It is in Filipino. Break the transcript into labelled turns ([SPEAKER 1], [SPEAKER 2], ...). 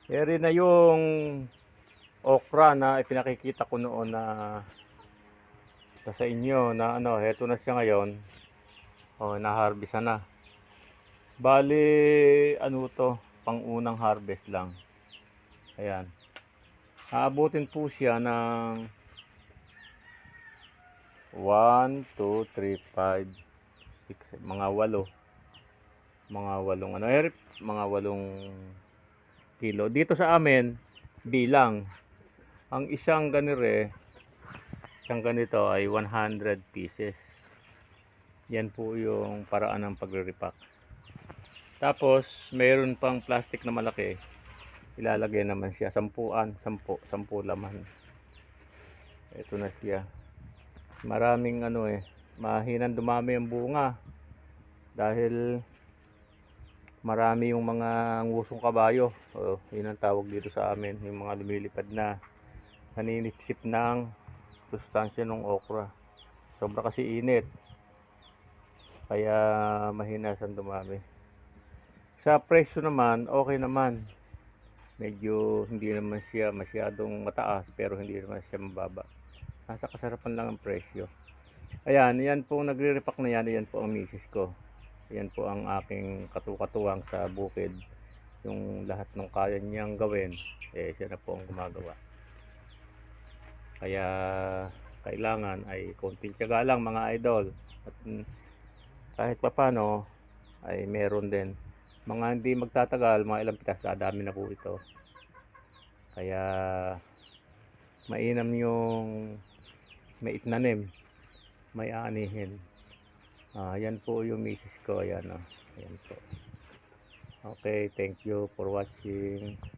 [SPEAKER 1] Eri na yung okra na ipinakikita ko noon na sa inyo na ano, heto na siya ngayon. Oh, na-harvest na. Bali, ano to, pang-unang harvest lang. Ayan. Aabutin po siya ng 1, 2, 3, 5, 6, mga 8. Mga 8 ano, mga 8 kilo. Dito sa amin, bilang. Ang isang ganito ay 100 pieces. Yan po yung paraan ng pagre-repack. Tapos, mayroon pang plastic na malaki. Ilalagay naman siya. 10 laman. Ito na siya. Maraming mahinang dumami ang bunga. Dahil marami yung mga ngusong kabayo. Yun ang tawag dito sa amin. Yung mga lumilipad na naninipsip ng sustansya ng okra. Sobra kasi init. Kaya mahina siyang dumami. Sa presyo naman, okay naman. Medyo hindi naman siya masyadong mataas pero hindi naman siya mababa. Nasa kasarapan lang ang presyo. Ayan, yan po nagre-repack na yan. Yan po ang misis ko. Yan po ang aking katukatuwang sa bukid. Yung lahat ng kaya niyang gawin, siya na po ang gumagawa. Kaya kailangan ay konting tiyaga lang mga idol. At kahit papano ay meron din. Mga hindi magtatagal, mga ilang pitas, dadami na po ito. Kaya mainam yung may itnanim, may aanihin. Yan po yung misis ko. Ayan, ayan po. Okay, thank you for watching.